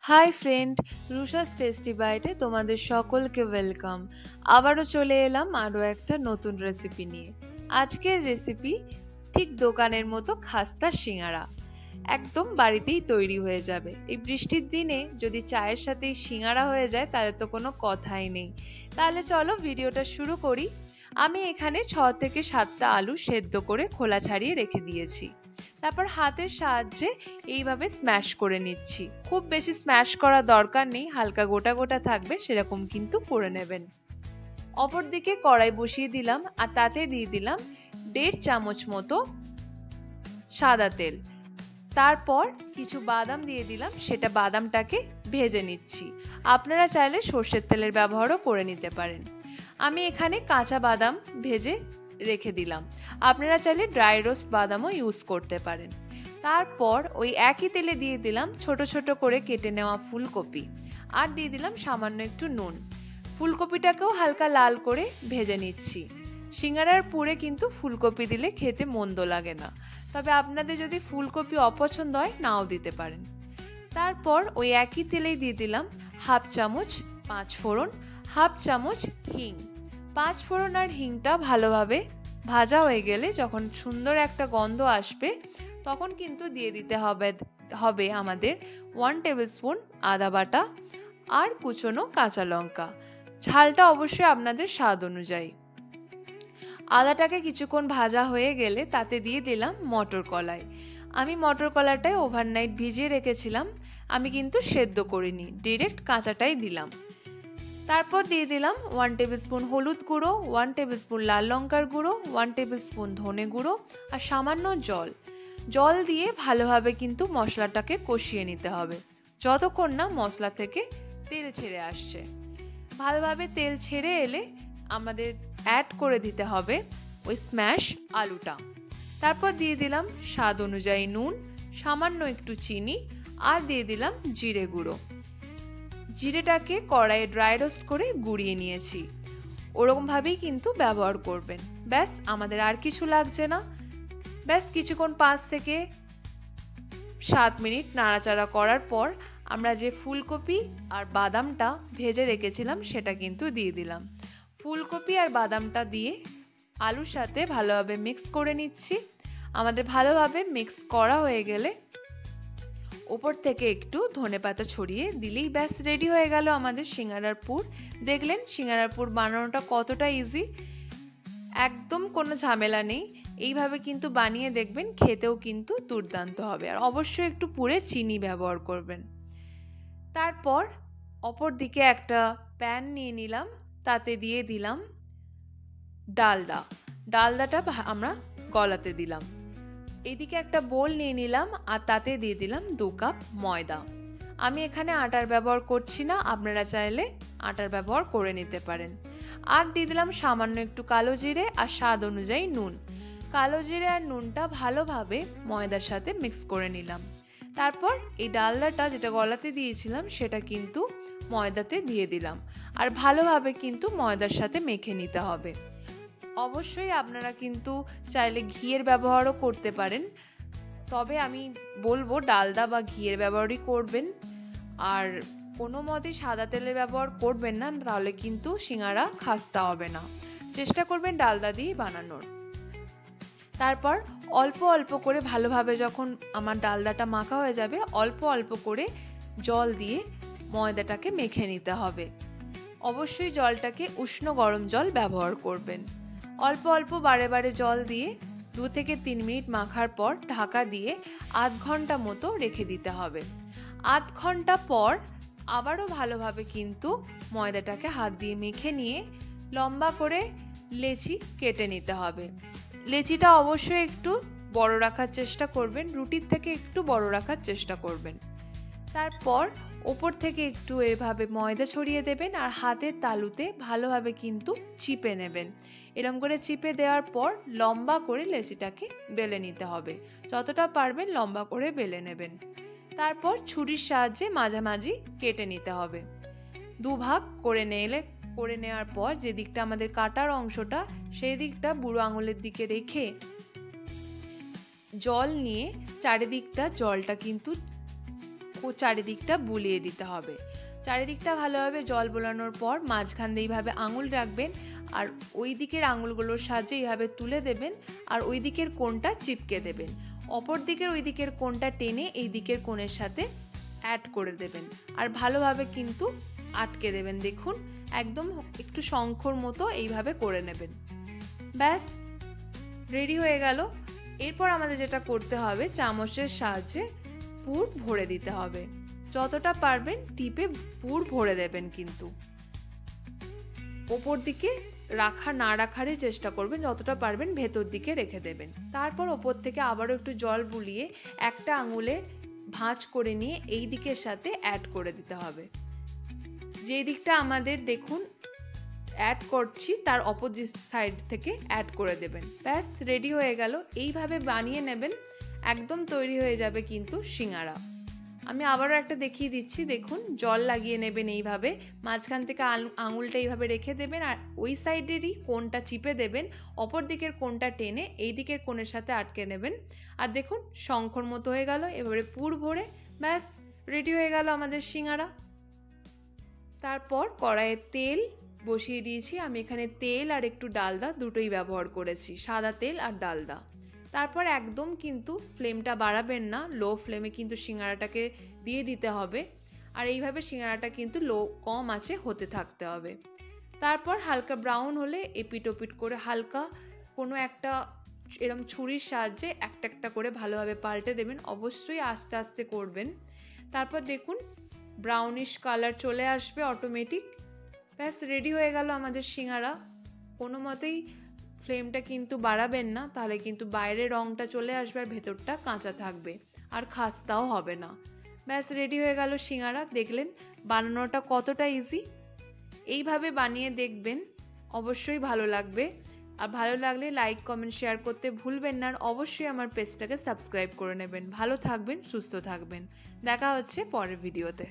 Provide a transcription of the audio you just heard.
Hi friend, রুশাস tasty বাইটে তোমাদের সকলকে ওয়েলকাম। আবারও চলে এলাম আরও একটা নতুন রেসিপি নিয়ে। আজকের রেসিপি ঠিক দোকানের মতো খাস্তা সিঙ্গারা, একদম বাড়িতেই তৈরি হয়ে যাবে। এই বৃষ্টির দিনে যদি চায়ের সাথে সিঙ্গারা হয়ে যায় তাহলে তো কোনো কথাই নেই। তাহলে চলো ভিডিওটা শুরু করি। আমি এখানে 6 থেকে 7টা আলু সেদ্ধ করে খোলা ছাড়িয়ে রেখে দিয়েছি। তারপর হাতের সাহায্যে এইভাবে স্ম্যাশ করে নিচ্ছি। খুব বেশি স্ম্যাশ করার দরকার নেই, হালকা গোটা গোটা থাকবে সেরকম কিন্তু করে নেবেন। অপরদিকে কড়াই বসিয়ে দিলাম আর তাতে দিয়ে দিলাম 1.5 চামচ মতো সাদা তেল। তারপর কিছু বাদাম দিয়ে দিলাম, সেটা বাদামটাকে ভেজে নিচ্ছি। আপনারা চাইলে সর্ষের তেলের ব্যবহারও করে নিতে পারেন। আমি এখানে কাঁচা বাদাম ভেজে রেখে দিলাম, আপনারা চাইলে ড্রাই রোস্ট বাদামও ইউজ করতে পারেন। তারপর ওই একই তেলে দিয়ে দিলাম ছোট ছোট করে কেটে নেওয়া ফুলকপি, আর দিয়ে দিলাম সামান্য একটু নুন। ফুলকপিটাকেও হালকা লাল করে ভেজে নিচ্ছি। সিঙ্গারার পুরে কিন্তু ফুলকপি দিলে খেতে মন্দ লাগে না, তবে আপনাদের যদি ফুলকপি অপছন্দ হয় নাও দিতে পারেন। তারপর ওই একই তেলেই দিয়ে দিলাম 1/2 চামচ 5 ফোড়ন, 1/2 চামচ হিং। 5 ফোড়ন আর হিংটা ভালোভাবে ভাজা হয়ে গেলে যখন সুন্দর একটা গন্ধ আসবে তখন কিন্তু দিয়ে দিতে হবে আমাদের 1 টেবিল স্পুন আদা বাটা আর কুচনো কাঁচা লঙ্কা। ঝালটা অবশ্যই আপনাদের স্বাদ অনুযায়ী। আদাটাকে কিছুক্ষণ ভাজা হয়ে গেলে তাতে দিয়ে দিলাম মটর কলাই। আমি মটর কলাইটাই ওভারনাইট ভিজিয়ে রেখেছিলাম, আমি কিন্তু সেদ্ধ করিনি, ডিরেক্ট কাঁচাটাই দিলাম। তারপর দিয়ে দিলাম 1 টেবিল স্পুন হলুদ গুঁড়ো, 1 টেবিল স্পুন লাল লঙ্কার গুঁড়ো, 1 টেবিল স্পুন ধনে গুঁড়ো আর সামান্য জল দিয়ে ভালোভাবে কিন্তু মশলাটাকে কষিয়ে নিতে হবে যতক্ষণ না মশলা থেকে তেল ছেড়ে আসছে। ভালোভাবে তেল ছেড়ে এলে আমাদের অ্যাড করে দিতে হবে ওই স্ম্যাশ আলুটা। তারপর দিয়ে দিলাম স্বাদ অনুযায়ী নুন, সামান্য একটু চিনি আর দিয়ে দিলাম জিরে গুঁড়ো। জিরেটাকে কড়াইয়ে ড্রাই রোস্ট করে গুঁড়িয়ে নিয়েছি, ওরকমভাবেই কিন্তু ব্যবহার করবেন। ব্যাস, আমাদের আর কিছু লাগছে না। ব্যাস কিছুক্ষণ 5 থেকে 7 মিনিট নাড়াচাড়া করার পর আমরা যে ফুলকপি আর বাদামটা ভেজে রেখেছিলাম সেটা কিন্তু দিয়ে দিলাম। ফুলকপি আর বাদামটা দিয়ে আলুর সাথে ভালোভাবে মিক্স করে নিচ্ছি। আমাদের ভালোভাবে মিক্স করা হয়ে গেলে ওপর থেকে একটু ধনেপাতা ছড়িয়ে দিলেই ব্যাস রেডি হয়ে গেল আমাদের সিঙ্গারার পুর। দেখলেন সিঙ্গারার পুর বানানোটা কতটা ইজি, একদম কোনো ঝামেলা নেই। এইভাবে কিন্তু বানিয়ে দেখবেন, খেতেও কিন্তু দুর্দান্ত হবে। আর অবশ্যই একটু পুরে চিনি ব্যবহার করবেন। তারপর অপর দিকে একটা প্যান নিয়ে নিলাম, তাতে দিয়ে দিলাম ডালদাটা আমরা গলাতে দিলাম। এদিকে একটা বোল নিয়ে নিলাম আর তাতে দিয়ে দিলাম 2 কাপ ময়দা। আমি এখানে আটার ব্যবহার করছি না, আপনারা চাইলে আটার ব্যবহার করে নিতে পারেন। আর দিয়ে দিলাম সামান্য একটু কালো জিরে আর স্বাদ অনুযায়ী নুন। কালো জিরে আর নুনটা ভালোভাবে ময়দার সাথে মিক্স করে নিলাম। তারপর এই ডালদাটা যেটা গলাতে দিয়েছিলাম সেটা কিন্তু ময়দাতে দিয়ে দিলাম, আর ভালোভাবে কিন্তু ময়দার সাথে মেখে নিতে হবে। অবশ্যই আপনারা কিন্তু চাইলে ঘিয়ের ব্যবহারও করতে পারেন, তবে আমি বলবো ডালদা বা ঘিয়ের ব্যবহারই করবেন। আর কোনো মতে সাদা তেলের ব্যবহার করবেন না, তাহলে কিন্তু সিঙ্গারা খাস্তা হবে না। চেষ্টা করবেন ডালদা দিয়ে বানানোর। তারপর অল্প অল্প করে ভালোভাবে যখন আমার ডালদাটা মাখা হয়ে যাবে অল্প অল্প করে জল দিয়ে ময়দাটাকে মেখে নিতে হবে। অবশ্যই জলটাকে উষ্ণ গরম জল ব্যবহার করবেন। অল্প অল্প বারে বারে জল দিয়ে 2 থেকে 3 মিনিট মাখার পর ঢাকা দিয়ে আধ ঘন্টা মতো রেখে দিতে হবে। আধ ঘন্টা পর আবারও ভালোভাবে কিন্তু ময়দাটাকে হাত দিয়ে মেখে নিয়ে লম্বা করে লেচি কেটে নিতে হবে। লেচিটা অবশ্যই একটু বড় রাখার চেষ্টা করবেন, রুটির থেকে একটু বড় রাখার চেষ্টা করবেন। তারপর ওপর থেকে একটু এভাবে ময়দা ছড়িয়ে দেবেন আর হাতের তালুতে ভালোভাবে কিন্তু চিপে নেবেন। এরকম করে চিপে দেওয়ার পর লম্বা করে লেচিটাকে বেলে নিতে হবে, যতটা পারবেন লম্বা করে বেলে নেবেন। তারপর ছুরির সাহায্যে মাঝামাঝি কেটে নিতে হবে। 2 ভাগ করে নেওয়ার পর যে দিকটা আমাদের কাটার অংশটা সেই দিকটা বুড়ো আঙুলের দিকে রেখে জল নিয়ে চারিদিকটা জলটা কিন্তু চারিদিকটা বুলিয়ে দিতে হবে। চারিদিকটা ভালোভাবে জল বোলানোর পর মাঝখান দিয়ে এইভাবে আঙুল রাখবেন আর ওই দিকের আঙুলগুলোর সাহায্যে এইভাবে তুলে দেবেন আর ওই দিকের কোণটা চিপকে দেবেন। অপর দিকের ওই দিকের কোণটা টেনে এই দিকের কোণের সাথে অ্যাড করে দেবেন আর ভালোভাবে কিন্তু আটকে দেবেন। দেখুন একদম একটু শঙ্খর মতো এইভাবে করে নেবেন। ব্যাস রেডি হয়ে গেল। এরপর আমাদের যেটা করতে হবে, চামচের সাহায্যে পুর ভরে দিতে হবে। যতটা পারবেন টিপে পুর ভরে দেবেন, কিন্তু ওপর দিকে না রাখারই চেষ্টা করবেন, যতটা পারবেন ভেতর দিকে রেখে দেবেন। তারপর ওপর থেকে আবারও একটু জল বুলিয়ে একটা আঙুলে ভাঁজ করে নিয়ে এই দিকের সাথে অ্যাড করে দিতে হবে। যে দিকটা আমাদের দেখুন অ্যাড করছি তার অপোজিট সাইড থেকে অ্যাড করে দেবেন। ব্যাস রেডি হয়ে গেল। এইভাবে বানিয়ে নেবেন, একদম তৈরি হয়ে যাবে কিন্তু সিঙ্গারা। আমি আবারও একটা দেখিয়ে দিচ্ছি। দেখুন জল লাগিয়ে নেবেন, এইভাবে মাঝখান থেকে আঙুলটা এইভাবে রেখে দেবেন আর ওই সাইডেরই কোণটা চিপে দেবেন, অপর দিকের কোণটা টেনে এই দিকের কোণের সাথে আটকে নেবেন আর দেখুন শঙ্খর মতো হয়ে গেল। এবারে পুর ভরে ব্যাস রেডি হয়ে গেল আমাদের সিঙ্গারা। তারপর কড়াইয়ে তেল বসিয়ে দিয়েছি। আমি এখানে তেল আর একটু ডালদা দুটোই ব্যবহার করেছি, সাদা তেল আর ডালদা। তারপর একদম কিন্তু ফ্লেমটা বাড়াবেন না, লো ফ্লেমে কিন্তু সিঙ্গারাটাকে দিয়ে দিতে হবে আর এইভাবে সিঙ্গারাটা কিন্তু কম আঁচে হতে থাকতে হবে। তারপর হালকা ব্রাউন হলে এপিট ওপিট করে হালকা কোনো একটা এরকম ছুরির সাহায্যে একটা একটা করে ভালোভাবে পাল্টে দেবেন, অবশ্যই আস্তে আস্তে করবেন। তারপর দেখুন ব্রাউনিশ কালার চলে আসবে অটোমেটিক। ব্যাস রেডি হয়ে গেল আমাদের সিঙ্গারা। কোনো মতেই ফ্লেমটা কিন্তু বাড়াবেন না, তাহলে কিন্তু বাইরের রঙটা চলে আসবে আর ভেতরটা কাঁচা থাকবে আর খাস্তাও হবে না। ব্যাস রেডি হয়ে গেল সিঙ্গারা। দেখলেন বানানোটা কতটা ইজি। এইভাবে বানিয়ে দেখবেন, অবশ্যই ভালো লাগবে। আর ভালো লাগলে লাইক কমেন্ট শেয়ার করতে ভুলবেন না আর অবশ্যই আমার পেজটাকে সাবস্ক্রাইব করে নেবেন। ভালো থাকবেন, সুস্থ থাকবেন। দেখা হচ্ছে পরের ভিডিওতে।